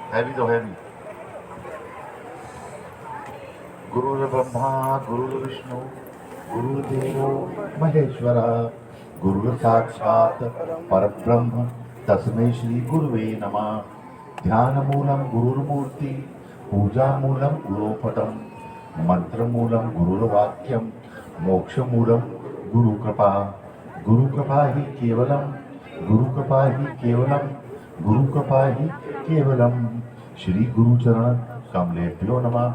Heavy तो heavy. गुरुर्ब्रह्मा गुरुर्विष्णु गुरुर्देवो महेश्वरा गुरुर् साक्षात् परब्रह्म तस्मै श्री गुरुवे नमः। ध्यानमूलं गुरुर्मूर्ति पूजामूलं गुरुपदं मंत्रमूलं गुरुर्वाक्यं मोक्षमूलं गुरुकृपा। गुरुकृपा ही केवलं गुरुकृपा ही केवलं गुरुकृपा ही केवलं। श्री गुरुचरण कमलेभ्यो नमः।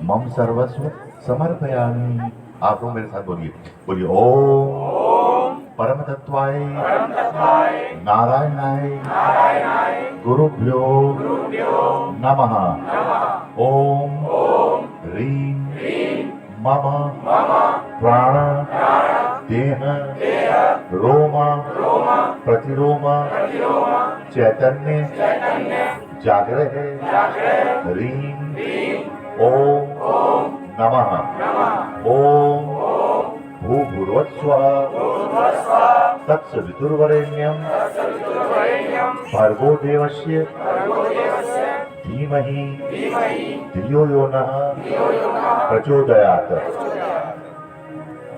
मम सर्वस्व समर्पयामि। आप लोग मेरे साथ बोलिए, बोलिए ओम परम तत्वाय नारायणाय गुरुभ्यो नमः। ओम ह्रीं मम प्राण देह रोम प्रतिरोम चैतन्य जागृह ह्रीं ओम नमः। ओम भूर्भुवस्सुवः तत्सवितुर्वरेण्यं भर्गो देवस्य धीमहि धियो यो नः प्रचोदयात्।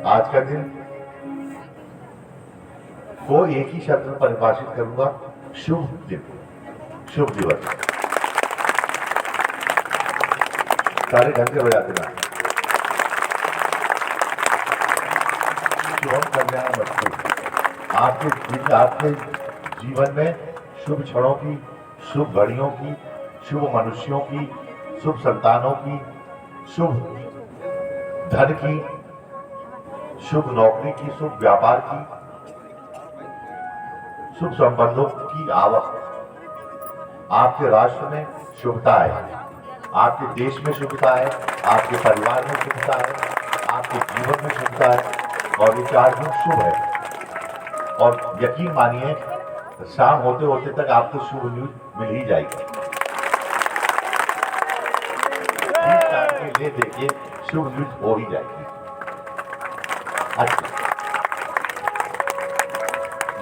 आज का दिन को एक ही शब्द में परिभाषित करूंगा, शुभ दिन, शुभ दिवस। सारे ढंग से हो जाते ना। शुभम कल्याण मस्तु। आपके जीवन में शुभ क्षणों की, शुभ घड़ियों की, शुभ मनुष्यों की, शुभ संतानों की, शुभ धन की, शुभ नौकरी की, शुभ व्यापार की, शुभ संबंधों की आवक। आपके राष्ट्र में शुभता है, आपके देश में शुभता है, आपके परिवार में शुभता है, आपके जीवन में शुभता है, और ये 4 दिन शुभ है। और यकीन मानिए, शाम होते होते तक आपको शुभ न्यूज मिल ही जाएगी। ले देखिए, शुभ न्यूज हो ही जाएगी। अच्छा,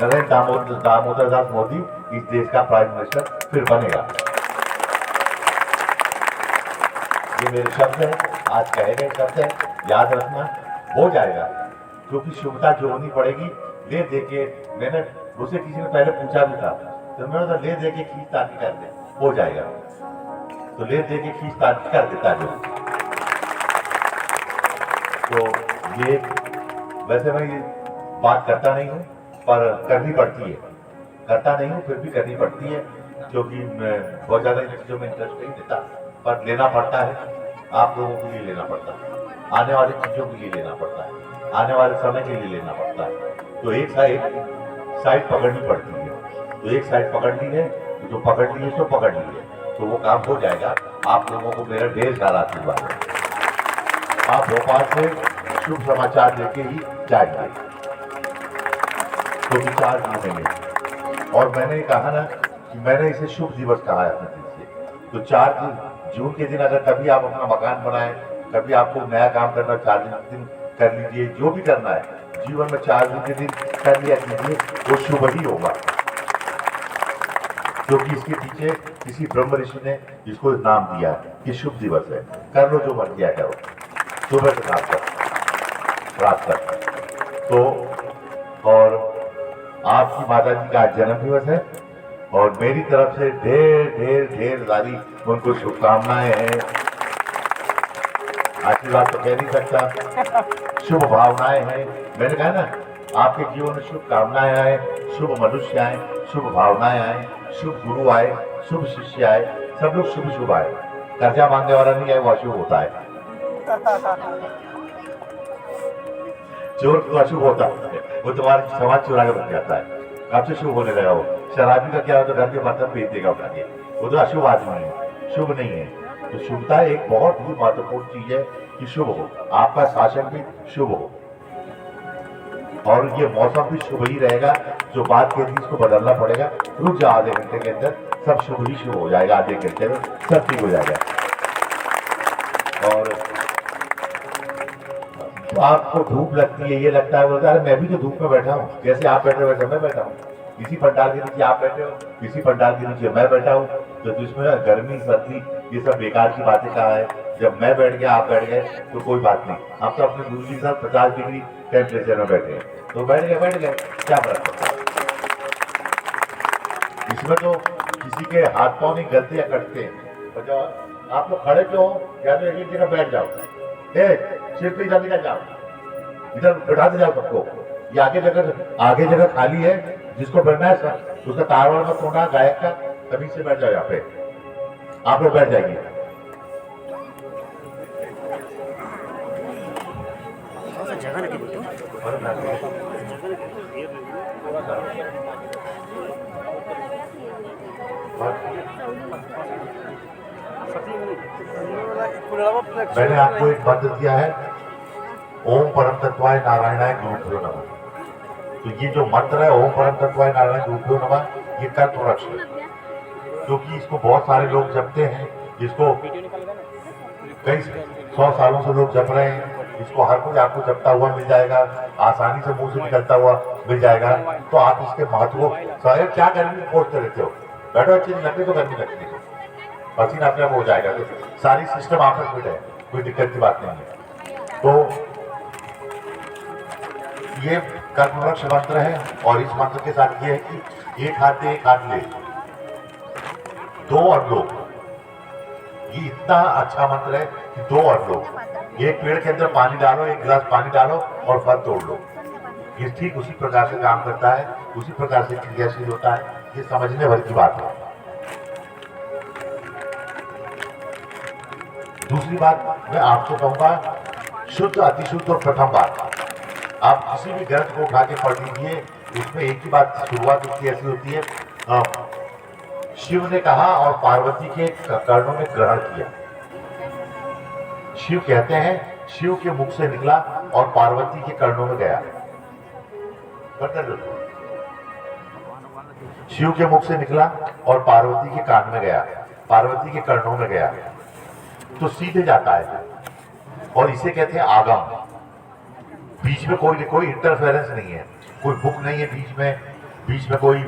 नरेंद्र दामोदर दास मोदी इस देश का प्राइम मिनिस्टर फिर बनेगा। ये मेरे शब्द है, आज कहे गए शब्द है, याद रखना। हो जाएगा, क्योंकि शुभता जो होनी पड़ेगी। ले देके, मैंने उसे किसी ने पहले पूछा भी था, तो मैंने तो ले देके खींचतानी कर दे, हो जाएगा। तो ले देके खींचतानी कर देता जो। तो ये वैसे मैं ये बात करता नहीं हूँ, पर करनी पड़ती है। करता नहीं हूँ, फिर भी करनी पड़ती है, क्योंकि मैं बहुत ज्यादा इन चीजों में इंटरेस्ट नहीं देता, पर लेना पड़ता है। आप लोगों के लिए लेना पड़ता है, आने वाली चीजों के लिए लेना पड़ता है, आने वाले समय के लिए लेना पड़ता है। तो एक साइड पकड़नी पड़ती है। तो एक साइड पकड़ ली है, तो जो पकड़ ली है सो पकड़ ली है, तो वो काम हो जाएगा। आप लोगों को मेरा ढेर सारा आशीर्वाद है। आप भोपाल से शुभ समाचार लेके ही जाएंगे, तो विचार करेंगे। और मैंने कहा ना कि मैंने इसे शुभ दिवस कहा है अपने दिल से। तो 4 जून के दिन अगर कभी आप अपना मकान बनाए, कभी आपको नया काम करना, 4 जून के दिन कर लीजिए। जो भी करना है जीवन में 4 जून के दिन कर लिया कीजिए, वो शुभ ही होगा। क्योंकि इसके पीछे किसी ब्रह्म ऋषि ने इसको नाम दिया है कि शुभ दिवस है। कर लो जो मन किया करो, सुबह से रात तक। तो और आपकी माता जी का जन्म दिवस है, और मेरी तरफ से ढेर सारी उनको शुभकामनाएं हैं। आशीर्वाद तो कह नहीं सकता, शुभ भावनाएं हैं। मैंने कहा ना, आपके जीवन में शुभकामनाएं आए, शुभ मनुष्य आए, शुभ भावनाएं आए, शुभ गुरु आए, शुभ शिष्य आए, सब लोग शुभ शुभ आए। कर्जा मांगने वाला नहीं आए, वो अशुभ होता है। चोर तो अशुभ होता है, वो तुम्हारा समाज चुरा के बन जाता है। कब से शुभ होने लगा वो? शराबी का क्या होता है, घर के बर्तन बेच देगा उठा के, वो तो अशुभ आदमी है, शुभ नहीं है। तो शुभता एक बहुत ही महत्वपूर्ण चीज है कि शुभ हो, आपका शासन भी शुभ हो, और ये मौसम भी शुभ ही रहेगा। जो बात कह दी इसको बदलना पड़ेगा। रुक जाओ, आधे घंटे के अंदर सब शुभ ही शुभ हो जाएगा। आधे घंटे में सब ठीक हो जाएगा। और तो आपको धूप लगती है, ये लगता है, बोलता है मैं भी तो धूप में बैठा हूँ, जैसे आप बैठे हो वैसे मैं बैठा हूँ। इसी पंडाल के नीचे आप बैठे हो, इसी पंडाल के नीचे मैं बैठा हूँ। तो इसमें गर्मी सर्दी ये सब बेकार की बातें कहा है। जब मैं बैठ गया आप बैठ गए तो कोई बात नहीं, हम तो अपने गुरु जी के साथ 50 डिग्री टेम्परेचर में बैठे हैं, तो बैठ गए क्या फर्क पड़ता है। इसमें तो किसी के हाथ पांव नहीं गलते या कटते हैं। और जब आप लोग खड़े क्यों हो, या तो एक जगह बैठ जाओ, सिर्फ इधर निकल जाओ, इधर बैठा दे जाओ सबको। ये आगे जगह खाली है, जिसको बैठना है उसका तारवाड़ में सोना गायक का, तभी से बैठ जाओ। यहाँ पे आप लोग बैठ जाइए। मैंने आपको एक मंत्र दिया है, ओम परम तत्वाय नारायणाय गुरुभ्यो नमः। तो ये जो मंत्र है ओम परम तत्वाय नारायणाय गुरुभ्यो नमः, ये कल्पवृक्ष है, क्योंकि इसको बहुत सारे लोग जपते हैं। इसको कई 100 सालों से लोग जप रहे हैं। इसको हर कोई आपको जपता हुआ मिल जाएगा, आसानी से मुंह से निकलता हुआ मिल जाएगा। तो आप इसके महत्व को क्या गर्मी खोजते रहते हो, बैठो, अच्छी नहीं लगती तो गर्मी लगती है, पसीना अपने आप हो जाएगा। तो सारी सिस्टम आपस में है, कोई दिक्कत की बात नहीं है। तो ये कल्पवृक्ष मंत्र है, और इस मंत्र के साथ ये है कि एक हाथ दे एक हाथ ले, दो और लो। ये इतना अच्छा मंत्र है कि दो और लो। एक पेड़ के अंदर पानी डालो, एक गिलास पानी डालो और फल तोड़ लो। ये ठीक उसी प्रकार से काम करता है, उसी प्रकार से क्रियाशील होता है। ये समझने भर की बात है। दूसरी बात मैं आपको कहूंगा, शुद्ध अतिशुद्ध और प्रथम बात, आप किसी भी ग्रंथ को उठा के पढ़ लीजिए, उसमें एक ही बात शुरुआत उसकी ऐसी होती है, शिव ने कहा और पार्वती के कर्णों में ग्रहण किया। शिव कहते हैं शिव के मुख से निकला और पार्वती के कर्णों में गया। शिव के मुख से निकला और पार्वती के कान में गया, पार्वती के कर्णों में गया, तो सीधे जाता है। और इसे कहते हैं आगम। बीच में कोई इंटरफेरेंस नहीं है, कोई बुक नहीं है बीच में कोई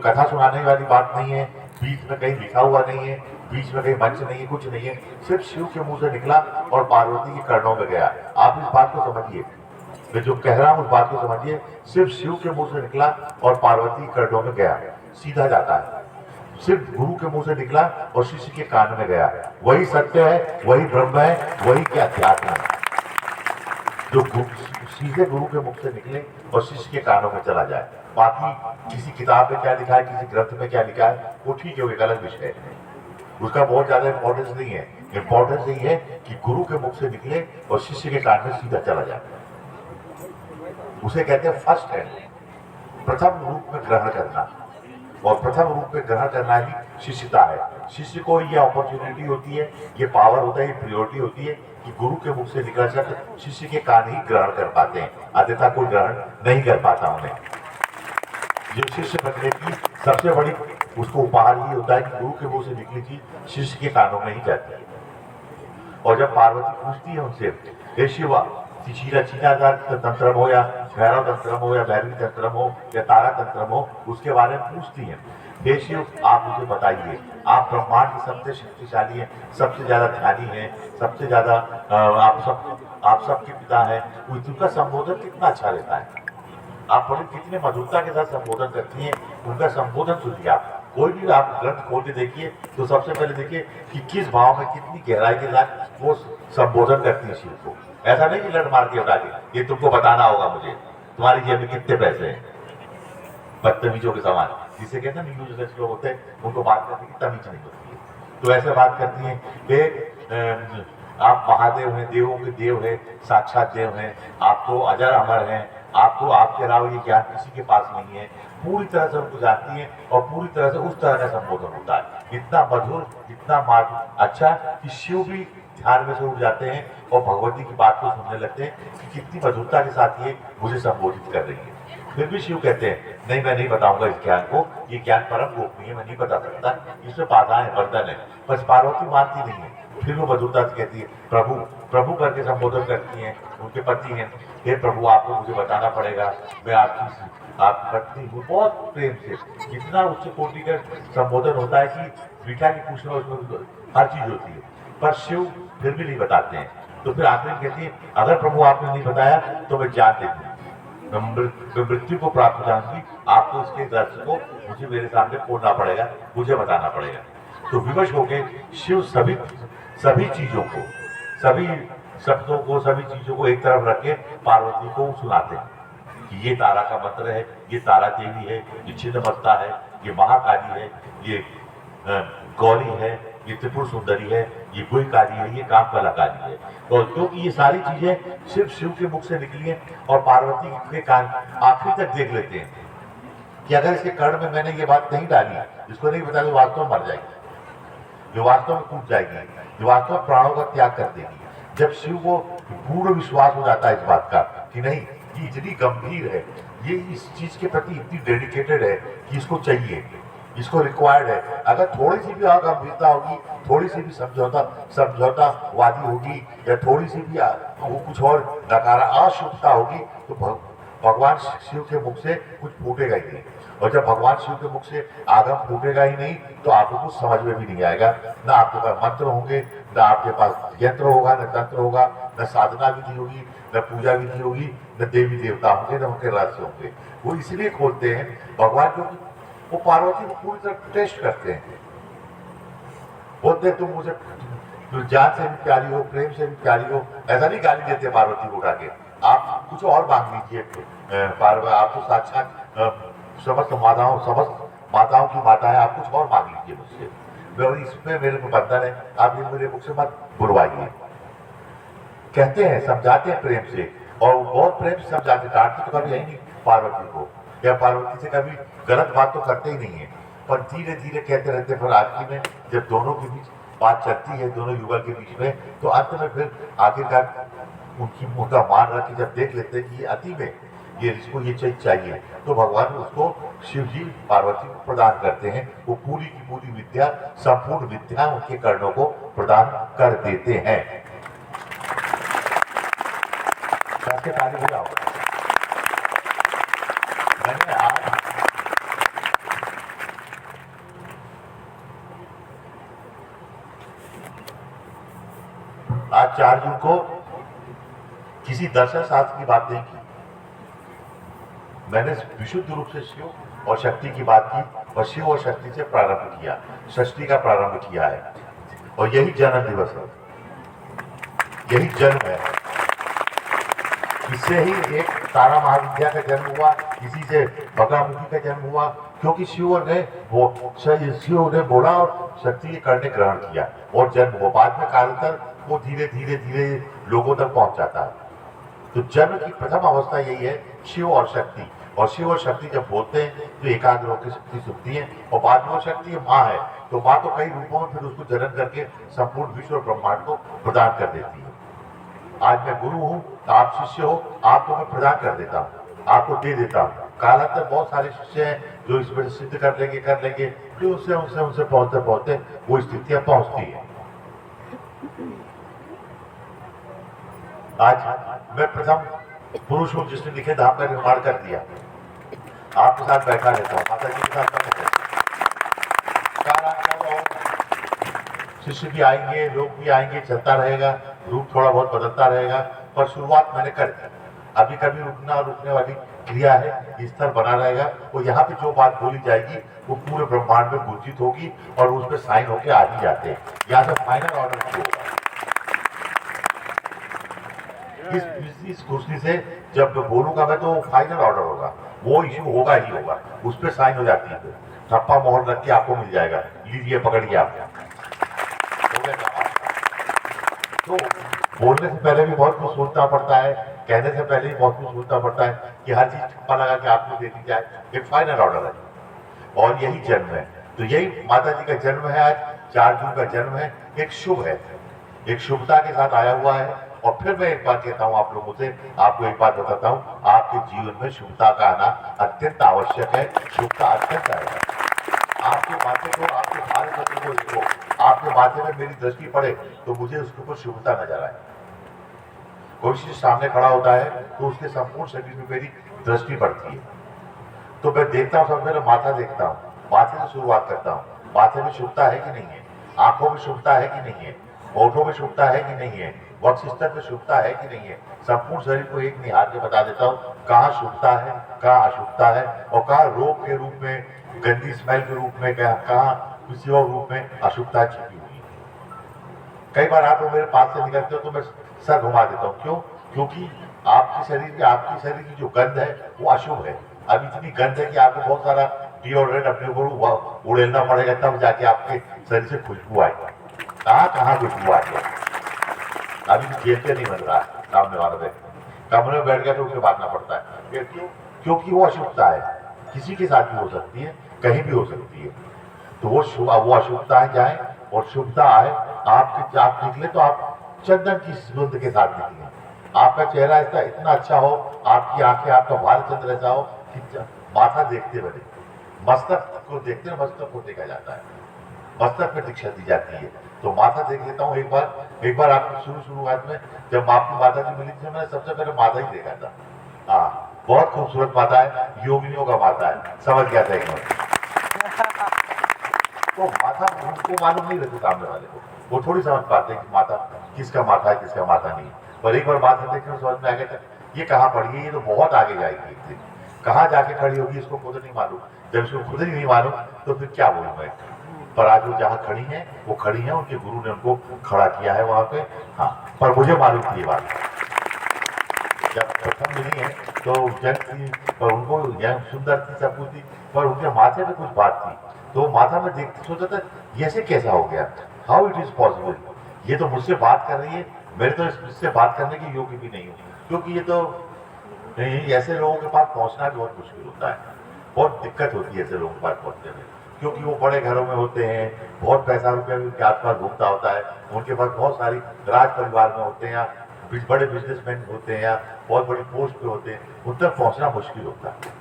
कथा सुनाने वाली बात नहीं है, बीच में कहीं लिखा हुआ नहीं है, बीच में कहीं मंच नहीं है, कुछ नहीं है। सिर्फ शिव के मुंह से निकला और पार्वती के कर्णों में गया। आप इस बात को समझिए, मैं जो कह रहा हूं उस बात को समझिए। सिर्फ शिव के मुंह से निकला और पार्वती के कर्णों में गया, सीधा जाता है। सिर्फ गुरु के मुंह से निकला और शिष्य के कान में गया। वही सत्य है, वही ब्रह्म है, वही क्या अध्यात्म है। जो सीधे गुरु के मुख से निकले और शिष्य के कानों में चला जाए। बाकी किसी किताब में क्या लिखा है, किसी ग्रंथ में क्या लिखा है, वो ठीक है, वो एक अलग विषय है, उसका बहुत ज्यादा इंपॉर्टेंस नहीं है। इंपॉर्टेंस यही है कि गुरु के मुख से निकले और शिष्य के कान में सीधा चला जाए। उसे कहते हैं फर्स्ट हैंड, प्रथम रूप में ग्रहण करना। और प्रथम रूप में ग्रहण करना ही शिष्यता है। शिष्य को ये अपॉर्चुनिटी होती है, ये पावर होता है, ये प्रियोरिटी होती है कि गुरु के मुख से निकला शब्द शिष्य के कान ही ग्रहण कर पाते हैं, अन्यथा कोई ग्रहण नहीं कर पाता उन्हें। जो शिष्य बनने की सबसे बड़ी उसको उपहार ये होता है कि गुरु के मुंह से निकली चीज शिष्य के कानों में ही जाती है। और जब पार्वती पूछती है उनसे, हे शिवा, चीनादार तंत्रम हो या भैरव तंत्रम हो या भैरवी तंत्रम हो या तारा तंत्रम हो, उसके बारे में पूछती हैं। हे शिव, आप मुझे बताइए, आप ब्रह्मांड के सबसे शक्तिशाली हैं, सबसे ज्यादा ध्यानी हैं, सबसे ज्यादा आप सबके पिता हैं, उनका संबोधन कितना अच्छा रहता है। आप बड़े कितने मधुरता के साथ संबोधन करती हैं, उनका संबोधन सुनिए। आप कोई भी आप ग्रंथ खोल के देखिए तो सबसे पहले देखिए कि किस भाव में, कितनी गहराई के साथ वो संबोधन करती है शिव को। ऐसा नहीं कि लड़ मार के बता के ये तुमको बताना होगा मुझे, तुम्हारी जेब में कितने पैसे हैं, बदतमीजों के समान, जिसे कहते हैं यूजलेस लोग होते हैं, उनको बात करने की तमीज नहीं होती है। तो ऐसे बात करती है कि आप महादेव हैं, देवों के देव हैं, साक्षात देव हैं, आप तो अजर अमर हैं, आपको आपके अलावा ये ज्ञान किसी के पास नहीं है। पूरी तरह से उनको जानती है और पूरी तरह से उस तरह का संबोधन होता है, इतना मधुर, इतना अच्छा कि शिव भी ध्यान में से उठ जाते हैं और भगवती की बात को सुनने लगते हैं कि कितनी मधुरता के साथ ये मुझे संबोधित कर रही है। फिर भी शिव कहते हैं नहीं, मैं नहीं बताऊंगा इस ज्ञान को, ये ज्ञान परम गोपनीय, मैं नहीं बता सकता, इसमें बाधाएं बंधन है। बस पार्वती मानती नहीं है। फिर वो मधुरता से कहती है प्रभु प्रभु करके संबोधन करती हैं, उनके पति हैं, हे प्रभु आपको मुझे बताना पड़ेगा, मैं आपकी पत्नी हूँ। बहुत प्रेम से, जितना उच्च कोटि का संबोधन होता है कि बिठा के पूछना, उसमें हर चीज होती है, पर शिव फिर भी नहीं बताते हैं। तो फिर आखिर में कहती है अगर प्रभु आपने नहीं बताया तो मैं जान दे दूंगी, मैं मृत्यु को प्राप्त हो जाऊंगी, आपको इसके रहस्य को मुझे मेरे सामने खोलना पड़ेगा, मुझे बताना पड़ेगा। तो विवश होकर शिव सभी चीजों को, सभी शब्दों को, सभी चीजों को एक तरफ रख के पार्वती को सुनाते हैं कि ये तारा का मंत्र है, ये तारा देवी है, ये छिन्नमस्ता है, ये महाकाली है, ये गौरी है, ये त्रिपुर सुंदरी है, ये गुहिकाली है, ये कामकलाकाली है। तो क्योंकि ये सारी चीजें सिर्फ शिव के मुख से निकली है और पार्वती के कान आखिरी तक देख लेते हैं कि अगर इसके कर्ण में मैंने ये बात नहीं डाली, इसको नहीं बताया, तो वास्तव में मर जाएगी, जो वास्तव में टूट जाएगी, जो वास्तव में प्राणों का त्याग कर देगी। जब शिव को पूर्ण विश्वास हो जाता है इस बात का कि नहीं, ये इतनी गंभीर है, ये इस चीज के प्रति इतनी डेडिकेटेड है कि इसको चाहिए, इसको रिक्वायर्ड है, अगर थोड़ी सी भी अगंभीरता होगी, थोड़ी सी भी समझौतावादी होगी, या थोड़ी सी भी वो कुछ और नकारा अशुभता होगी, तो भगवान शिव के मुख से कुछ फूटेगा ही नहीं। और जब भगवान शिव के मुख से आगम फूटेगा ही नहीं, तो आपको कुछ समझ में भी नहीं आएगा। ना आपके पास मंत्र होंगे, ना आपके पास यंत्र होगा, न तंत्र होगा, न साधना विधि होगी, न पूजा विधि होगी, न देवी देवता होंगे, न उनके रहस्य होंगे। वो इसलिए खोलते हैं भगवान, क्योंकि वो पार्वती को पूरी तरह टेस्ट करते हैं। बोलते तुम मुझे जान से भी प्यारी हो, प्रेम से भी प्यारी हो, ऐसा नहीं गाली देते पार्वती को उठा के, आप कुछ और मांग लीजिए, आप तो साक्षात समस्त माताओं की माता है, आप कुछ और मांग लीजिए मुझसे, इसमें मेरे को बंधन है, आप ये मेरे मुख से मत बुलवाइए। कहते हैं, समझाते हैं प्रेम से, और बहुत प्रेम से समझाते, डांटते तो कभी है नहीं पार्वती को, या पार्वती से कभी गलत बात तो करते ही नहीं है, पर धीरे धीरे कहते रहते। फिर आखिर में जब दोनों के बीच बात चलती है, दोनों युगल के बीच में, तो अंत में फिर आखिरकार उनका मान रख के जब देख लेते हैं कि ये अति में ये इसको ये चीज चाहिए, तो भगवान उसको शिव जी पार्वती को प्रदान करते हैं। वो पूरी की पूरी विद्या, संपूर्ण विद्या उनके कर्णों को प्रदान कर देते हैं। ताली बजाओ। मैंने आज 4 जून को किसी दर्शन शास्त्र की बात नहीं की, मैंने विशुद्ध रूप से शिव और शक्ति की बात की, और शिव और शक्ति से प्रारंभ किया, षष्ठी का प्रारंभ किया है, और यही जन्म दिवस है, यही जन्म है। इससे ही एक तारा महाविद्या का जन्म हुआ, इसी से बगामुखी का जन्म हुआ, क्योंकि शिव ने बोला और शक्ति के कर्ण ने ग्रहण किया, और जन्म हुआ। बाद में कालांतर वो धीरे धीरे लोगों तक पहुंच जाता है। तो जन्म की प्रथम अवस्था यही है, शिव और शक्ति। और शिव और शक्ति जब बोलते हैं तो एकाग्र होकर शक्ति सुखती है, और बाद में शक्ति माँ है, तो माँ तो कई रूपों में फिर उसको जन्म करके संपूर्ण विश्व और ब्रह्मांड को प्रदान कर देती है। आज मैं गुरु हूँ, आप शिष्य हो, आपको मैं प्रदान कर देता हूँ, आपको दे देता हूँ। कालांतर बहुत सारे शिष्य हैं जो इस वजह सिद्ध कर लेंगे, फिर उनसे पहुंचते पहुंचते वो स्थितियां पहुंचती है। आज मैं प्रथम पुरुष हूँ जिसने लिखे धाम का निर्माण कर दिया। आपके साथ बैठा रहता हूँ, माता जी के साथ शिष्य भी आएंगे, लोग भी आएंगे, चलता रहेगा, रूप थोड़ा बहुत बदलता रहेगा, पर शुरुआत मैंने कर दी। अभी कभी रुकने वाली क्रिया है, स्तर बना रहेगा। वो यहाँ पे जो बात बोली जाएगी वो पूरे ब्रह्मांड में घोषित होगी, और उसमें साइन होके आ ही जाते हैं। यहाँ से फाइनल ऑर्डर होगा। इस कुर्सी से जब बोलूंगा मैं तो फाइनल ऑर्डर होगा, वो इश्यू होगा ही होगा, उस पर साइन हो जाती है, ठप्पा मोहर लग के आपको मिल जाएगा, लीजिए पकड़िए आप। तो बोलने से पहले भी बहुत कुछ सोचना पड़ता है, कहने से पहले भी बहुत कुछ सोचना पड़ता है कि हर चीज ठप्पा लगा के आपको दे दी जाए। एक फाइनल ऑर्डर है, और यही जन्म है। तो यही माता जी का जन्म है। आज 4 जून का जन्म है, एक शुभ है, एक शुभता के साथ आया हुआ है। और फिर मैं एक बात कहता हूँ आप लोगों से, आपको एक बात बताता हूँ, आपके जीवन में शुभता का आना अत्यंत आवश्यक है। शुभता अत्यंत आएगा आपके माथे को, आपके भारे पत्र को, इसको आपके माथे में मेरी दृष्टि पड़े तो मुझे उसके ऊपर शुभता नजर आए। कोई चीज सामने खड़ा होता है तो उसके संपूर्ण शरीर में मेरी दृष्टि पड़ती है, तो मैं देखता हूँ, सबसे पहले माथा देखता हूँ, माथे से शुरुआत करता हूँ। माथे में शुभता है कि नहीं है, आंखों में शुभता है कि नहीं है, होठों में शुभता है कि नहीं है, वक्षस्थल में शुभता है कि नहीं है। संपूर्ण शरीर को एक निहार के बता देता हूँ कहाँ शुभता है, कहाँ अशुभता है, और कहाँ रोग के रूप में, गंदी स्मेल के रूप में, कहाँ किसी और रूप में अशुभता छिपी हुई है। कई बार आप लोग मेरे पास से निकलते हो तो मैं सर घुमा देता हूँ। क्यों? क्योंकि आपके शरीर की जो गंध है वो अशुभ है। अब इतनी गंध है कि आपको बहुत सारा डिओड्रेंट अपने ऊपर उड़ेलना पड़ेगा, तब जाके आपके शरीर से खुशबू आएगी। कहाँ खुशबू आती है? अभी खेलते नहीं बन रहा सामने वाला व्यक्ति, कमरे में बैठ गया तो उसे भागना पड़ता है। क्यों? क्योंकि वो अशुभता है, किसी के साथ भी हो सकती है, कहीं भी हो सकती है। तो वो अशुभताएं जाए और शुभता आए। आप निकले तो आप चंदन की सुगंध के साथ निकले, आपका चेहरा ऐसा इतना अच्छा हो, आपकी आंखें, आपका भालचंद्र ऐसा हो कि माथा देखते बने, मस्तक को देखते, मस्तक को देखा जाता है, मस्तक में दीक्षा दी जाती है। तो माथा देख लेता हूँ एक बार आपको शुरुआत में जब आपकी माता जी मिली थी, मैंने सबसे पहले माथा ही देखा था। हाँ, बहुत खूबसूरत माता है, योगिनियों का माता है, समझ गया था एक बार। तो माथा उनको मालूम नहीं रहता सामने वाले को, वो थोड़ी समझ पाते हैं कि माथा किसका माथा है, किसका माथा नहीं। पर एक बार माथा देखने में समझ में आ गया था ये कहाँ पड़ी है, ये तो बहुत आगे जाएगी, एक दिन कहाँ जाके खड़ी होगी इसको खुद नहीं मालूम। जब इसको खुद ही नहीं मालूम तो फिर क्या बोलूं मैं। पर आज वो जहाँ खड़ी है वो खड़ी है, उनके गुरु ने उनको खड़ा किया है वहां पे। हाँ, पर मुझे मालूम थी ये बात, जब प्रथम मिली है तो जन थी, पर उनको सुंदर थी, सब कुछ थी, पर उनके माथे में कुछ बात थी। तो माथा में देखते सोचा था ये ऐसे कैसा हो गया, हाउ इट इज पॉसिबल, ये तो मुझसे बात कर रही है, मेरे तो इससे बात करने की योग्य भी नहीं हूँ। क्योंकि ये तो ऐसे लोगों के पास पहुंचना भी बहुत मुश्किल होता है, बहुत दिक्कत होती है ऐसे लोगों के पास पहुंचने में। क्योंकि वो बड़े घरों में होते हैं, बहुत पैसा रुपया भी उनके आसपास घूमता होता है, उनके पास बहुत सारी राज परिवार में होते हैं, बड़े बिजनेसमैन होते हैं, या बहुत बड़ी पोस्ट पे होते हैं, उन तक पहुंचना मुश्किल होता है।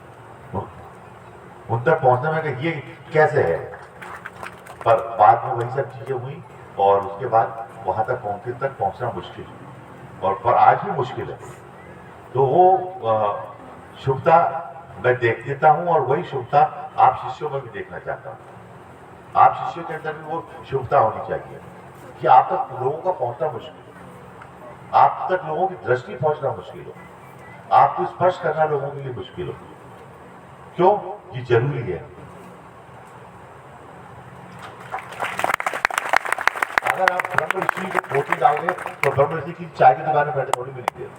उन तक पहुंचने में कि ये कैसे है, पर बाद में वही सब चीजें हुई और उसके बाद वहां तक पहुंचना मुश्किल, और पर आज भी मुश्किल है। तो वो शुभता मैं देख देता हूं, और वही शुभता आप शिष्यों में भी देखना चाहता हूं। आप शिष्यों के अंदर भी वो शुभता होनी चाहिए कि आप तक लोगों का पहुंचना मुश्किल हो, आप तक लोगों की दृष्टि पहुंचना मुश्किल हो, आपको स्पर्श करना लोगों के लिए मुश्किल हो। क्यों? ये जरूरी है। अगर आप ब्रह्म ऋषि के कोठी जाओगे तो ब्रह्म ऋषि की चाय की दुकान में बैठे थोड़ी मिलेंगे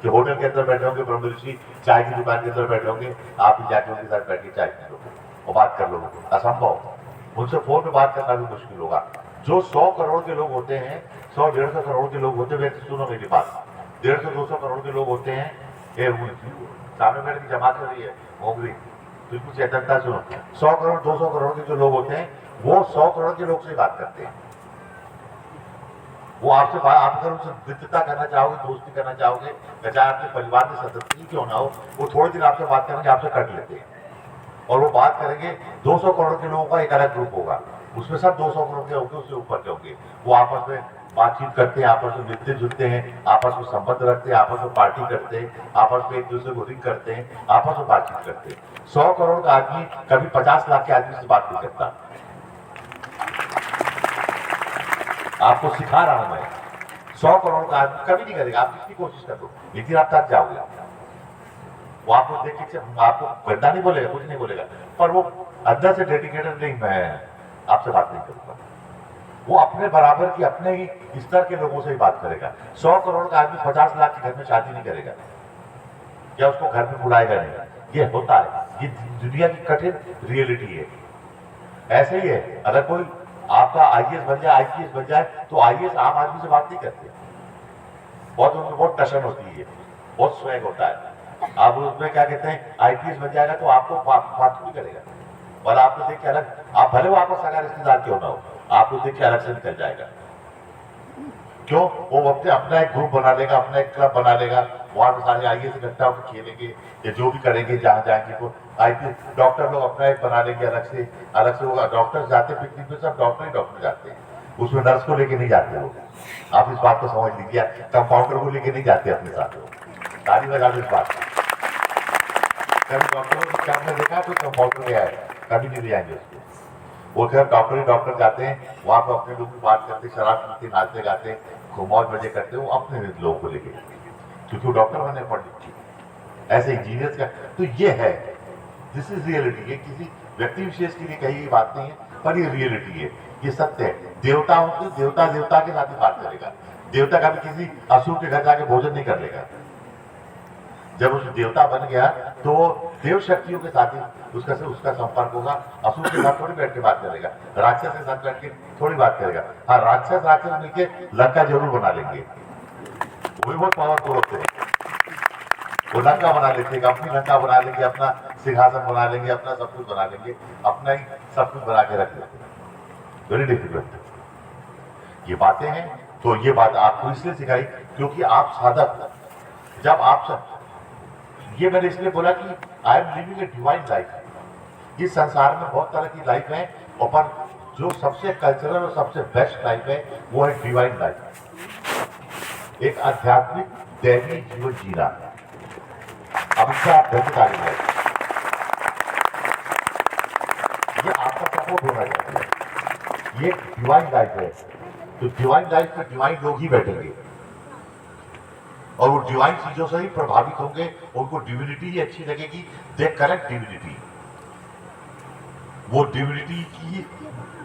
कि होटल के अंदर बैठे होंगे, ब्रह्म ऋषि चाय की दुकान के अंदर बैठे होंगे, आप ही जाके उनके साथ बैठ के चाय पी लोगे और बात कर लोगे, असंभव। उनसे फोन पे बात करना भी मुश्किल होगा। जो 100 करोड़ के लोग होते हैं, 100-150 करोड़ के लोग होते हैं, वैसे सुनो मेरी बात, 150-200 करोड़ के लोग होते हैं, सामने बैठ के जमा कर रही है मोगरी, बिल्कुल चेतनता सुनो। 100 करोड़ 200 करोड़ के जो लोग होते हैं वो 100 करोड़ के लोग से बात करते हैं। वो आपसे आप अगर उनसे मित्रता करना चाहोगे, दोस्ती करना चाहोगे, चाहे आपके परिवार के सदस्य क्यों ना हो, वो थोड़े दिन आपसे बात करेंगे, आपसे कट लेते हैं और वो बात करेंगे। 200 करोड़ के लोगों का एक अलग ग्रुप होगा, उसमें सब 200 करोड़ के होंगे, उससे ऊपर के होंगे। वो आपस में बातचीत करते हैं, आपस में मिलते जुलते हैं, आपस में संबंध रखते हैं, आपस में पार्टी करते हैं, आपस में एक दूसरे को रिंग करते हैं, आपस में बातचीत करते हैं। 100 करोड़ का आदमी कभी 50 लाख के आदमी से बात नहीं करता। आपको सिखा रहा हूं मैं, 100 करोड़ का आदमी कभी नहीं करेगा। आप कितनी कोशिश कर दो, एक दिन आप थक जाओगे। वो आपको देख के आपको गंदा नहीं बोलेगा, कुछ नहीं बोलेगा, पर वो अंदर से डेडिकेटेड नहीं, मैं आपसे बात नहीं करूंगा। वो अपने बराबर की, अपने ही स्तर के लोगों से ही बात करेगा। 100 करोड़ का आदमी 50 लाख के घर में शादी नहीं करेगा, या उसको घर में बुलाएगा नहीं। ये होता है, ये दुनिया की कठिन रियलिटी है। ऐसे ही है, अगर कोई आपका आईएएस बन जाए, आईपीएस बन जाए, तो आईएएस आम आदमी से बात नहीं करते, बहुत टशन होती है, बहुत स्वैग होता है। आप उसमें क्या कहते हैं, आईपीएस बन जाएगा तो आपको बात नहीं करेगा, और आपको देख के अलग, आप भले वो आपका सगा रिश्तेदार क्यों ना हो, आपको देख के अलग से निकल जाएगा। क्यों? वो अपने अपना एक ग्रुप बना लेगा, अपना एक क्लब बना लेगा, वहां पे सारे आईएएस इकट्ठा होकर खेलेंगे या जो भी करेंगे, जहां जाएंगे तो आईपीएस डॉक्टर लोग अपना एक बना लेंगे, अलग से होगा। डॉक्टर जाते पिकनिक पे, सब डॉक्टर ही डॉक्टर जाते हैं, उसमें नर्स को लेके नहीं जाते लोग। आप इस बात को समझ लीजिए, कंपाउंडर को लेके नहीं जाते अपने साथ लोग। ताली बजा दो इस बात को। कभी डॉक्टरों को क्या आपने देखा कोई कंपाउंडर गया है? कभी नहीं ले जाएंगे उसको। वो खैर डॉक्टर ही डॉक्टर जाते हैं, वहां पर अपने लोग की बात करते, शराब पीते, नाचते गाते, मौज मजे करते, वो अपने लोगों को लेके, क्योंकि वो डॉक्टर बनने पड़े। ऐसे इंजीनियर्स का तो ये है, दिस इज रियलिटी। ये किसी व्यक्ति विशेष के लिए कही गई बात नहीं है, पर ये रियलिटी है, ये सत्य है। देवता होते, देवता देवता के साथ ही बात करेगा। देवता का भी किसी असुर के घर जाके भोजन नहीं कर लेगा। जब उस देवता बन गया तो देव शक्तियों के साथ ही उसका संपर्क होगा। असुर के साथ थोड़ी बैठ के बात करेगा, राक्षस के साथ बैठ के थोड़ी बात करेगा। हाँ, राक्षस मिलके लंका जरूर बना लेंगे, वो भी बहुत पावरफुल होते हैं। वो लंका बना लेते हैं, अपनी लंका बना लेंगे, अपना सिंहासन बना लेंगे, अपना सब कुछ बना लेंगे, अपना ही सब कुछ बना के रख लेते हैं। वेरी डिफिकल्ट ये बातें हैं। तो ये बात आपको इसलिए सिखाई क्योंकि आप साधक, जब आप सब, ये मैंने इसलिए बोला कि I am living a divine life. इस संसार में बहुत तरह की लाइफ है, और पर जो सबसे कल्चरल और सबसे बेस्ट लाइफ है वो है डिवाइन लाइफ, एक आध्यात्मिक दैवी जीवन जीना। अब इससे आप तालीम है, ये आपका सपोर्ट होना चाहिए। ये डिवाइन लाइफ है, तो डिवाइन लाइफ में डिवाइन लोग ही बैठेंगे और वो डिवाइन चीजों से ही प्रभावित होंगे, उनको डिविनिटी ही अच्छी लगेगी। दे करेक्ट डिविनिटी, वो डिविनिटी की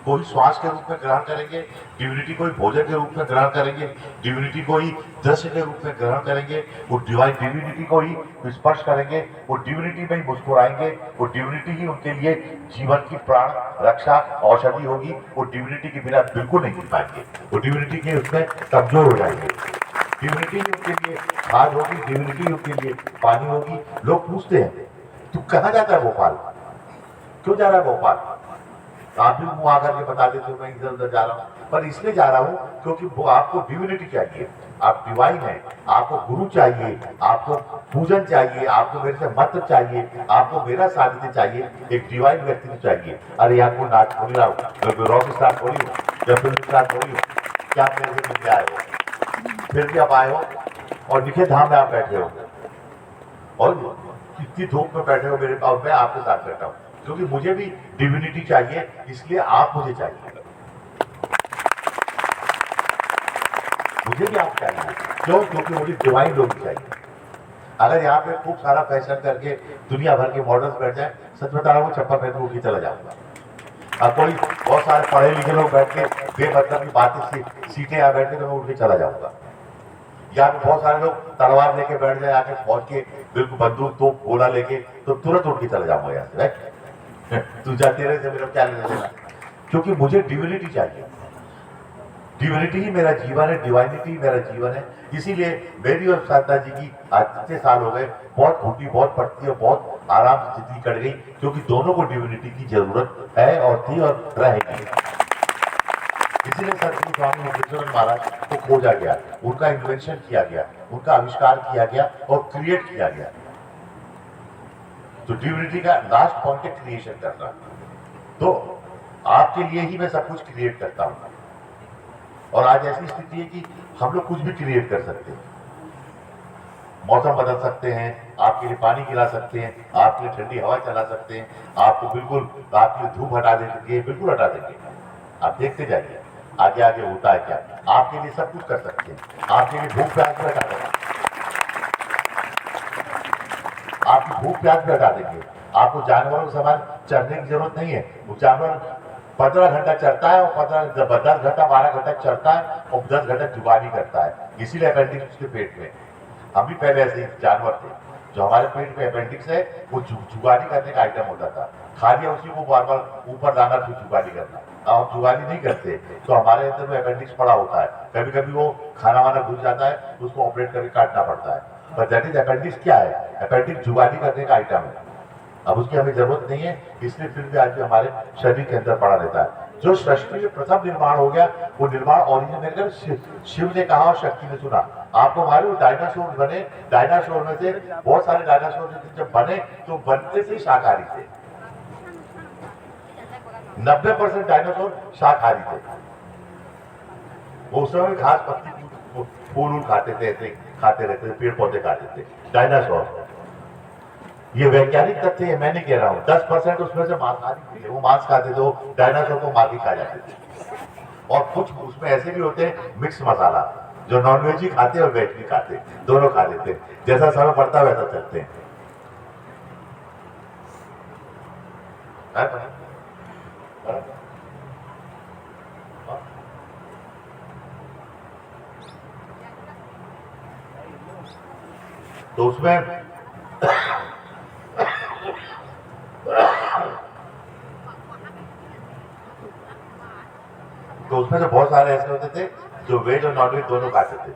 कोई श्वास के रूप में ग्रहण करेंगे, डिविनिटी को ही भोजन के रूप में ग्रहण करेंगे, डिविनिटी को ही दृश्य के रूप में ग्रहण करेंगे, वो डिवाइन डिविनिटी को ही स्पर्श करेंगे, वो डिविनिटी में ही मुस्कुराएंगे, वो डिविनिटी ही उनके लिए जीवन की प्राण रक्षा औषधि होगी। वो डिविनिटी के बिना बिल्कुल नहीं जी पाएंगे, वो डिविनिटी के उसमें कमजोर हो जाएंगे। डिविनिटी ही उनके लिए खाद होगी, डिविनिटी उनके लिए पानी होगी। लोग पूछते हैं तू कहाँ जाता है भोपाल, क्यों जा रहा है भोपाल? आप भी मुंह आकर के बता देते हो मैं इधर उधर जा रहा हूँ, पर इसलिए जा रहा हूँ क्योंकि वो आपको डिविनिटी चाहिए, आप डिवाइन है, आपको गुरु चाहिए, आपको पूजन चाहिए, आपको मेरे से मंत्र चाहिए, आपको मेरा सानिध्य चाहिए, एक डिवाइन व्यक्ति चाहिए। अरे यार कोई नाच थोड़ी रहा हूँ, मैं रॉक स्टार थोड़ी हूँ, या फिल्म स्टार थोड़ी हूँ, क्या आप मेरे से मिलने आए हो? फिर भी आप आए हो और निखे धाम में आप बैठे हो और इतनी धूप में बैठे हो मेरे पास, मैं आपके साथ बैठा हूँ क्योंकि मुझे भी डिविनिटी चाहिए, इसलिए आप मुझे चाहिए, मुझे भी आप चाहिए। क्यों? क्योंकि मुझे डिवाइन लोग चाहिए। अगर यहाँ पे खूब सारा फैशन करके दुनिया भर के मॉडल्स बैठ जाए, सच बता रहा हूँ चप्पल पहन के उठ के चला जाऊंगा। अब कोई बहुत सारे पढ़े लिखे लोग बैठ के बेमतलब की बातें सीटें यहाँ बैठ के तो मैं उठ के चला जाऊंगा। यहाँ पे बहुत सारे लोग तलवार लेके बैठ जाए, आके फौज के बिल्कुल बंदूक तो गोला लेके, तो तुरंत उठ के चला जाऊंगा यहाँ से। तू जाते रहे से मेरा क्या लेना देना, क्योंकि मुझे डिविनिटी चाहिए। डिविनिटी ही मेरा जीवन है, डिवाइनिटी मेरा जीवन है। इसीलिए मेरी और शारदा जी की आज कितने साल हो गए, बहुत घुटी, बहुत पड़ती और बहुत आराम से जिंदगी कट गई, क्योंकि दोनों को डिविनिटी की जरूरत है और थी और रहेगी। इसीलिए सतगुरु स्वामी मुक्तेश्वर महाराज को खोजा गया, उनका इन्वेंशन किया गया, उनका आविष्कार किया गया और क्रिएट किया गया। तो डिविनिटी का लास्ट पॉइंट है क्रिएशन करना। तो आपके लिए ही मैं सब कुछ क्रिएट करता हूं, और आज ऐसी स्थिति है कि हम लोग कुछ भी क्रिएट कर सकते हैं। मौसम बदल सकते हैं, आपके लिए पानी गिरा सकते हैं, आपके लिए ठंडी हवा चला सकते हैं, आपको बिल्कुल आपके लिए धूप हटा देंगे, बिल्कुल हटा देंगे। आप देखते जाइए आगे आगे होता है क्या। आपके लिए सब कुछ कर सकते हैं, आपके लिए भूख प्यास भी हटा देंगे, आपकी भूख प्यास भी हटा देंगे। आपको जानवरों के समान चरने की जरूरत नहीं है। वो जानवर 15 घंटा चरता है और 10 घंटा 12 घंटा चरता है और 10 घंटा जुगाली करता है। इसीलिए अपेंडिक्स उसके पेट में। हम भी पहले ऐसे जानवर थे, जो हमारे पेट में अपेंडिक्स है वो जुगाली करने का आइटम होता था। खा लिया उसी को बार बार ऊपर लाना, फिर जुगाली करना। अब हम जुगाली नहीं करते तो हमारे अंदर में अपेंडिक्स पड़ा होता है। कभी कभी वो खाना वाना घुस जाता है, उसको ऑपरेट करके काटना पड़ता है। पर दैट इज अपेंडिक्स क्या है? अपेंडिक्स जुगाली करने का आइटम है। अब उसकी हमें जरूरत नहीं है, इसलिए फिर भी आज भी हमारे शरीर के अंदर पड़ा रहता है। जो सृष्टि में प्रथम निर्माण हो गया वो निर्माण ओरिजिनल शिव ने कहा और शक्ति ने सुना। आपको मालूम डायनासोर बने, डायनासोर में से बहुत सारे डायनासोर जब बने तो बनते थे शाकाहारी थे। 90% डायनासोर शाकाहारी थे। वो उस समय घास पत्ती फूल खाते थे, ऐसे खाते रहते थे, पेड़ पौधे खाते थे डायनासोर। ये वैज्ञानिक तथ्य है, मैं नहीं कह रहा हूं। 10% उसमें से मांसाहारी थे, वो मांस खाते थे, वो डायनासोर को मार के खा जाते थे। और कुछ उसमें ऐसे भी होते हैं मिक्स मसाला, जो नॉनवेज ही खाते और वेज भी खाते, दोनों खा लेते, जैसा समय पड़ता वैसा चलते हैं। तो उसमें से बहुत सारे ऐसे होते थे जो वेज और नॉन वेज दोनों खाते थे।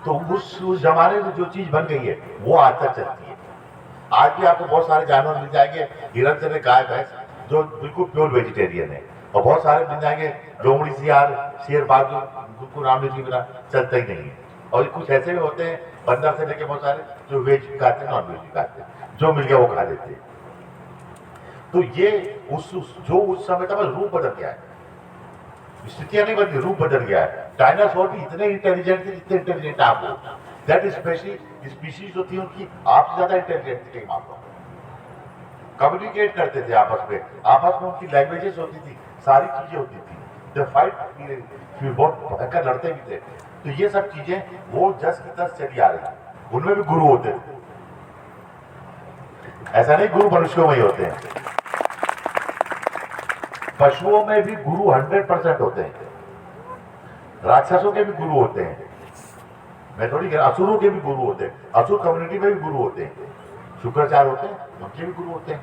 तो उस जमाने में जो चीज बन गई है वो आज तक चलती है। आज भी आपको बहुत सारे जानवर मिल जाएंगे, हिरन से गाय भैंस जो बिल्कुल प्योर वेजिटेरियन है, और बहुत सारे मिल जाएंगे लोमड़ी सियार शेर बाघ जो बिल्कुल नॉन वेज के बिना चलता ही नहीं है। और कुछ ऐसे भी होते हैं बंदर से लेके बहुत सारे जो वेज भी खाते हैं, नॉन वेज भी खाते हैं, जो मिल गया वो खा लेते हैं। तो ये उस समय तक रूप बदल गया है, स्थितियां नहीं बदली, रूप बदल गया है। डायनासोर भी इतने इंटेलिजेंट थे जितने इंटेलिजेंट आप हो। दैट स्पीशीज होती है उनकी आपसे ज्यादा इंटेलिजेंट थी कई मामलों में, कम्युनिकेट करते थे आपस में उनकी लैंग्वेजेस होती थी, सारी चीजें होती थी, जब फाइट फिर बहुत भयंकर लड़ते भी थे। तो ये सब चीजें वो जस की तस चली आ रही। उनमें भी गुरु होते थे, ऐसा नहीं गुरु मनुष्यों में ही होते हैं, पशुओं में भी गुरु 100% होते हैं, राक्षसों के भी गुरु होते हैं, मैं थोड़ी असुरों के भी गुरु होते हैं, असुर कम्युनिटी में भी गुरु होते हैं, शुक्राचार्य होते हैं, उनके भी गुरु होते हैं,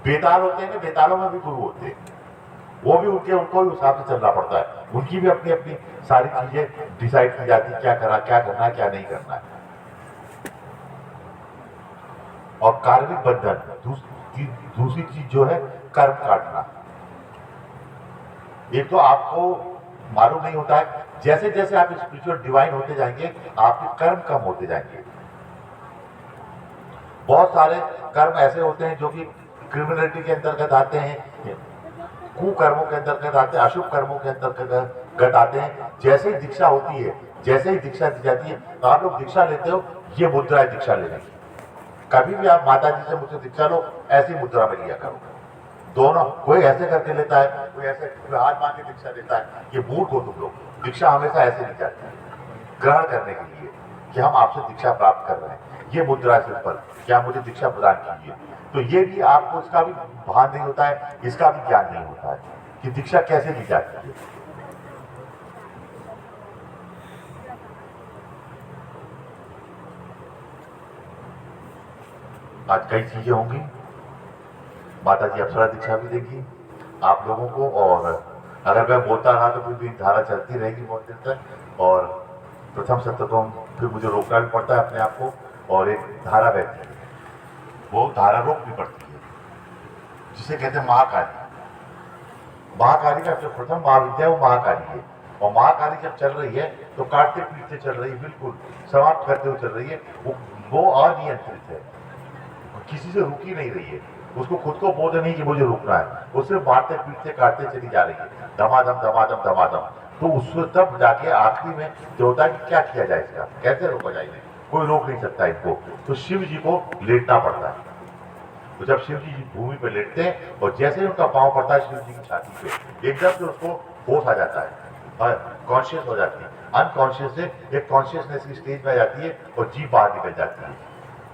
बेताल होते हैं, बेतालों में भी गुरु होते हैं, वो भी उनको भी हिसाब से चलना पड़ता है, उनकी भी अपनी अपनी सारी चीजें डिसाइड की जाती है, क्या करना है क्या नहीं करना है। और कार्मिक बंधन दूसरी चीज जो है कर्म काटना। एक तो आपको मालूम नहीं होता है, जैसे जैसे आप स्पिरिचुअल डिवाइन होते जाएंगे आपके कर्म कम होते जाएंगे। बहुत सारे कर्म ऐसे होते हैं जो कि क्रिमिनलिटी के अंतर्गत आते हैं, कुकर्मों के अंतर्गत आते हैं, अशुभ कर्मों के अंतर्गत आते हैं। जैसे ही दीक्षा होती है, जैसे ही दीक्षा दी जाती है, तो आप लोग दीक्षा लेते हो, ये मुद्रा है दीक्षा लेने की। कभी भी आप माता जी से मुझसे दीक्षा लो, ऐसी मुद्रा में लिया करो। दोनों, कोई ऐसे करके लेता है, कोई ऐसे हाथ मान के दीक्षा लेता है, ये मूर्ख हो तुम लोग। दीक्षा हमेशा ऐसे ली जाती है, ग्रहण करने के लिए कि हम आपसे दीक्षा प्राप्त कर रहे हैं, ये मुद्रा से ऊपर क्या मुझे दीक्षा प्रदान कीजिए। तो ये भी आपको इसका भी भान नहीं होता है, इसका भी ज्ञान नहीं होता है कि दीक्षा कैसे ली जाती है। आज कई चीजें होंगी, माता जी अप्सरा दीक्षा भी देगी आप लोगों को, और अगर मैं बोलता रहा तो फिर धारा चलती रहेगी बहुत देर तक। और प्रथम सत्र को फिर मुझे रोकना भी पड़ता है अपने आप को, और एक धारा बहती है, वो धारा रोकनी पड़ती है, जिसे कहते हैं महाकाली। महाकाली का जो प्रथम महाविद्या है वो महाकाली है, और महाकाली जब चल रही है तो काटते पीटते चल रही है, बिल्कुल समाप्त करते हुए चल रही है। वो अनियंत्रित है, किसी से रुकी नहीं रही है, उसको खुद को बोध नहीं कि मुझे रुकना है, वो सिर्फ मारते पीटते काटते चली जा रही है, धमाधम धमाधम धमाधम। तो उससे तब जाके आखिरी में जो होता है कि क्या किया जाए, इसका कैसे रोका जाए, कोई रोक नहीं सकता इनको। तो शिव जी को लेटना पड़ता है। तो जब शिव जी भूमि पे लेटते हैं और जैसे ही उनका पांव पड़ता है शिव जी की छाती पे, एकदम से उसको होश आ जाता है, कॉन्शियस हो जाती है, अनकॉन्शियस से एक कॉन्शियसनेस की स्टेज में आ जाती है और जीभ बाहर निकल जाती है,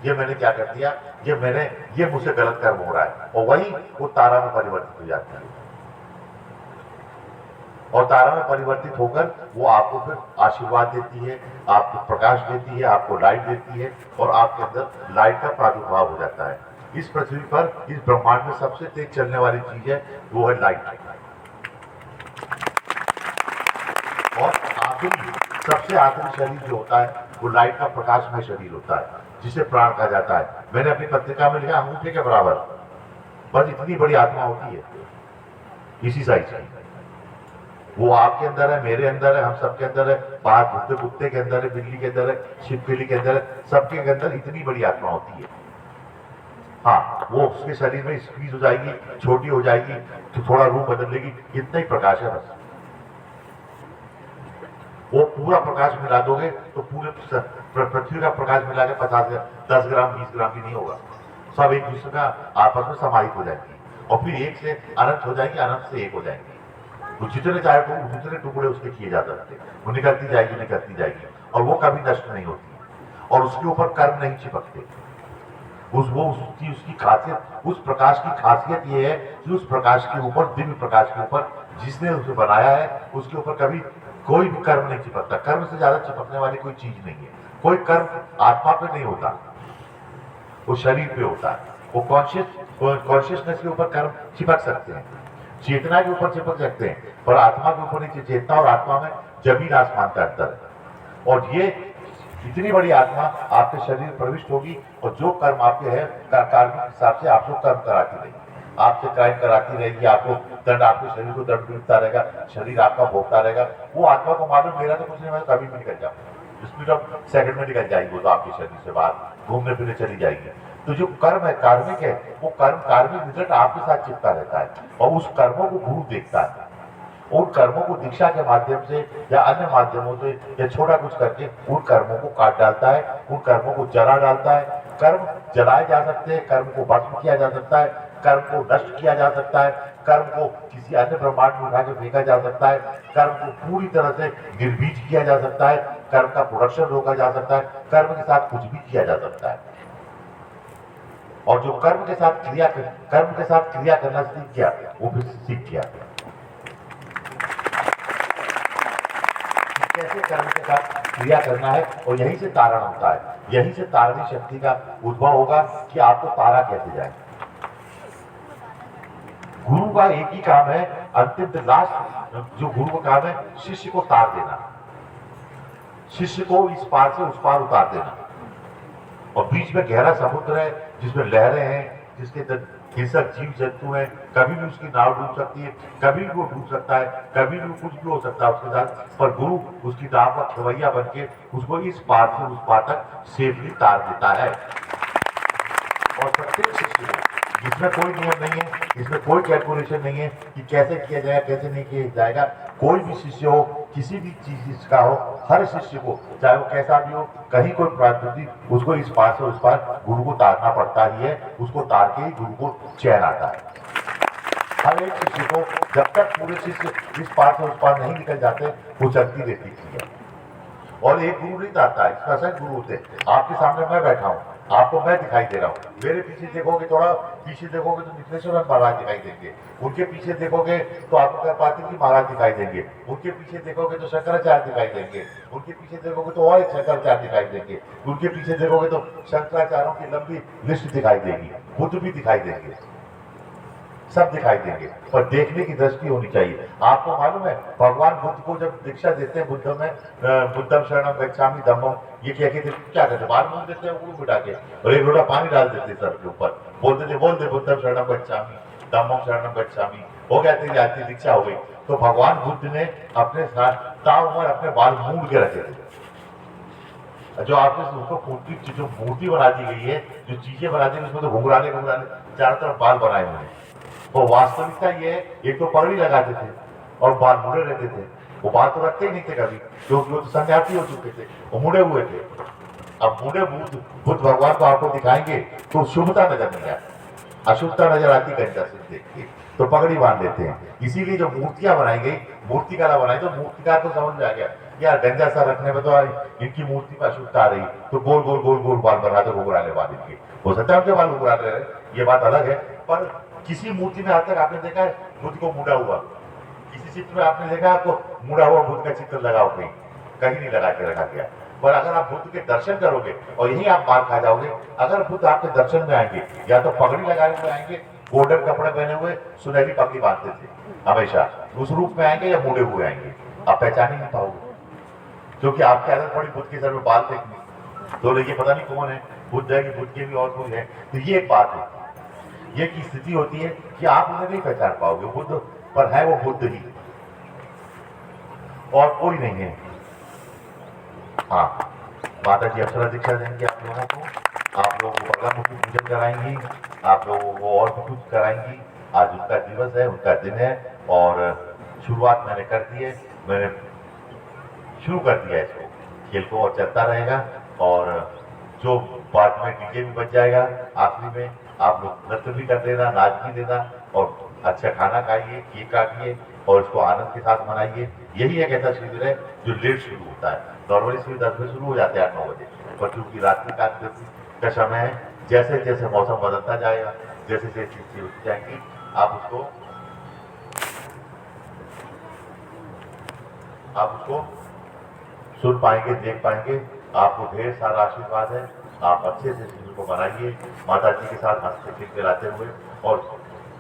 ये मैंने क्या कर दिया, ये मुझसे गलत कर्म हो रहा है। और वही वो तारा में परिवर्तित हो जाती है, और तारा में परिवर्तित होकर वो आपको फिर आशीर्वाद देती है, आपको प्रकाश देती है, आपको लाइट देती है, और आपके अंदर लाइट का प्रादुर्भाव हो जाता है। इस पृथ्वी पर, इस ब्रह्मांड में सबसे तेज चलने वाली चीज है वो है लाइट। और सबसे आखिरी शरीर जो होता है वो लाइट का प्रकाशमय शरीर होता है, जिसे प्राण कहा जाता है। मैंने अपनी पत्रिका में लिखा अंगूठे के बराबर, बस इतनी बड़ी आत्मा होती है। इसी साइज की। वो आपके अंदर है, मेरे अंदर है, हम सबके अंदर है, बाहर घूमते कुत्ते के अंदर है, बिल्ली के अंदर है, छिपकली के अंदर है, सबके अंदर इतनी बड़ी आत्मा होती है। हाँ, वो उसके शरीर में स्क्वीज हो जाएगी, छोटी हो जाएगी, तो थोड़ा रूप बदल लेगी, इतना ही प्रकाश है बस। वो पूरा प्रकाश मिला दोगे तो पूरे पृथ्वी का प्रकाश मिला के 10 ग्राम 20 ग्राम भी नहीं होगा। सब एक दूसरे का आपस में समाहित हो जाएंगी और फिर एक से अनंत हो जाएंगी, अनंत से एक हो जाएंगी। तो जितने चाहे तो जितने टुकड़े उसके किए जा सकते, वो निकलती जाएगी और वो कभी नष्ट नहीं होती और उसके ऊपर कर्म नहीं चिपकते। उसकी खासियत, उस प्रकाश की खासियत ये है कि उस प्रकाश के ऊपर, दिव्य प्रकाश के ऊपर जिसने उसे बनाया है उसके ऊपर कभी कोई भी कर्म नहीं चिपकता। कर्म से ज्यादा चिपकने वाली कोई चीज नहीं है। कोई कर्म आत्मा पे नहीं होता, वो शरीर पे होता है। वो कॉन्शियसनेस के ऊपर कर्म चिपक सकते हैं, चेतना के ऊपर चिपक सकते हैं, पर आत्मा के ऊपर नहीं। चेतना और आत्मा में जमीन आसमान का अंतर है। और ये इतनी बड़ी आत्मा आपके शरीर प्रविष्ट होगी और जो कर्म आपके है कार्मिक हिसाब से आपको कर्म कराती रहेगी, आपसे क्राइम कराती रहेगी, आपको दंड, आपके शरीर को दंड मिलता रहेगा, शरीर आपका भोगता रहेगा। वो आत्मा को मालूम मेरा तो कुछ नहीं, मैं कभी भी निकल जाऊँ, स्पीड ऑफ सेकंड में निकल जाएगी वो तो आपके शरीर से बाहर घूमने फिरने चली जाएगी। तो जो कर्म है, कार्मिक है, वो कर्म, कार्मिक रिजल्ट आपके साथ चिपका रहता है और उस कर्मों को गुरु देखता है। उन कर्मों को दीक्षा के माध्यम से या अन्य माध्यमों से या छोटा कुछ करके उन कर्मों को काट डालता है, उन कर्मों को जला डालता है। कर्म जलाए जा सकते हैं, कर्म को भस्म किया जा सकता है, कर्म को नष्ट किया जा सकता है, कर्म को किसी अन्य ब्रह्मांड में उठा के फेंका जा सकता है, कर्म को पूरी तरह से निर्बीज किया जा सकता है, कर्म का प्रोडक्शन रोका जा सकता है, कर्म के साथ कुछ भी किया जा सकता है। और जो कर्म के साथ क्रिया करना सीख गया वो फिर सीख गया कैसे कर्म के साथ क्रिया करना है। और यहीं से तारण होता है, यहीं से तारणी शक्ति का उद्भव होगा कि आपको तारा कैसे जाए। गुरु का एक ही काम है, अंतिम लास्ट जो गुरु का काम है, शिष्य को तार देना, शिष्य को इस पार से उस पार उतार देना। और बीच में गहरा समुद्र है जिसमें लहरें हैं, जिसके हिंसक जीव जंतु हैं, कभी भी उसकी नाव डूब सकती है, कभी भी वो डूब सकता है, कभी भी कुछ भी हो सकता है उसके साथ। पर गुरु उसकी नाव का खवैया बन के उसको इस पार से उस पार तक सेफली तार देता है। और प्रत्येक शिष्य को, जिसमें कोई नियम नहीं है, इसमें कोई कैलकुलेशन नहीं है कि कैसे किया जाएगा, कैसे नहीं किया जाएगा। कोई भी शिष्य हो, किसी भी चीज का हो, हर शिष्य को चाहे वो कैसा भी हो, कहीं कोई प्राकृति, उसको इस पार से उस पार गुरु को तारना पड़ता ही है। उसको तार के ही गुरु को चैन आता है। हर एक शिष्य को, जब तक पूरे शिष्य इस पार से उस पार नहीं निकल जाते, वो चलती रहती है। और एक गुरु नहीं आता है, इसका असर गुरु होते हैं। आपके सामने मैं बैठा हूँ, आपको मैं दिखाई दे रहा हूँ, मेरे पीछे देखोगे, थोड़ा पीछे देखोगे तो निखिलेश्वर महाराज दिखाई देंगे, उनके पीछे देखोगे तो आपको करपात्री जी महाराज दिखाई देंगे, उनके पीछे देखोगे तो शंकराचार्य दिखाई देंगे, उनके पीछे देखोगे तो और एक शंकराचार्य दिखाई देंगे, उनके पीछे देखोगे तो शंकराचार्यों की लंबी लिस्ट दिखाई देगी, बुद्ध भी दिखाई देंगे, सब दिखाई देंगे। पर देखने की दृष्टि होनी चाहिए। आपको मालूम है भगवान बुद्ध को जब दीक्षा देते हैं, बुद्ध में बुद्धम शरणम गच्छामि धम्मम, ये क्या कहते, क्या करते, बाल मूंद देते हैं उंगली बिठा के और एक लोटा पानी डाल देते सर के ऊपर, बोलते थे बोल दे बुद्धम शरणम गच्छामि धम्मम शरणम गच्छामि, हो गया तेरी आती दीक्षा हो गई। तो भगवान बुद्ध ने अपने साथ ताउम्र अपने बाल मूंद के रखे थे। जो आपने उसको जो मूर्ति बना दी गई है, जो चीजें बना दी, उसमें तो घुंघराले चारों तरफ बाल बनाए हुए हैं। तो वास्तविकता ये है, एक तो पगड़ी लगाते थे और बाल मुड़े रहते थे। वो बाल तो रखते ही नहीं थे कभी, क्योंकि वो तो सन्यासी हो चुके थे, वो मुड़े हुए थे। अब मुड़े बुद्ध भगवान को आपको दिखाएंगे तो शुभता नजर नहीं आती, अशुभता नजर आती गंजा से देख के, तो पगड़ी बांध लेते हैं। इसीलिए जो मूर्तियां बनाई गई, मूर्तिकला बनाई, तो मूर्तिकार को समझ में आ गया यार गंजा सा रखने में तो इनकी मूर्ति में अशुभता आ रही, तो गोल गोल गोल गोल बाल बना दो, घुघराले बाल इनके। हो सकता है उनके बाल घुघराले रहे, ये बात अलग है। पर किसी मूर्ति में आज तक आपने देखा है बुद्ध को मुड़ा हुआ? किसी चित्र में आपने देखा आपको मुड़ा हुआ बुद्ध का चित्र लगाओ कहीं? कहीं नहीं लगा के रखा गया। पर अगर आप बुद्ध के दर्शन करोगे, और यही आप मार खा जाओगे, अगर बुद्ध आपके दर्शन में आएंगे, या तो पगड़ी लगाए हुए आएंगे, गोल्डन कपड़े पहने हुए, सुनहरी पगड़ी बांधते थे हमेशा, उस रूप में आएंगे या मुड़े हुए आएंगे, आप पहचान ही नहीं पाओगे, क्योंकि आपकी आदत पड़ी बुद्ध के सर में बाल फेंकने। तो ये पता नहीं कौन है, बुद्ध है कि बुद्ध के भी और कोई है। तो ये एक बात है, ये की स्थिति होती है कि आप उन्हें नहीं पहचान पाओगे। बुद्ध पर है वो बुद्ध ही, और कोई नहीं है। हाँ, माता जी अक्षरा दीक्षा देंगे आप लोगों को, आप लोगों को बगलामुखी पूजन कराएंगी, आप लोगों को और भी कुछ कराएंगी। आज उनका दिवस है, उनका दिन है, और शुरुआत मैंने कर दी है, मैंने शुरू कर दिया है इसको, खेल को, और चलता रहेगा। और जो बाद में डीजे भी बच जाएगा, आखिरी में आप लोग नृत्य भी कर देना, नाच भी देना, और अच्छा खाना खाइए, केक काटिए, और इसको आनंद के साथ मनाइए। यही एक ऐसा शिविर है जो लेट शुरू होता है। नॉर्मली शिविर 10 बजे शुरू हो जाते हैं, 8-9 बजे, पर क्योंकि रात्रि का समय है, जैसे जैसे मौसम बदलता जाएगा, जैसे जैसे चीजें होती जाएंगी, आप उसको सुन पाएंगे, देख पाएंगे। आपको ढेर सारा आशीर्वाद है, आप अच्छे से शिविर को बनाइए, माता जी के साथ हंसते खेलते लाते हुए। और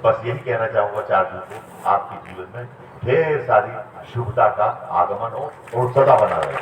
बस यही कहना चाहूंगा 4 जून को आपके जीवन में ढेर सारी शुभता का आगमन हो और सदा बना रहे।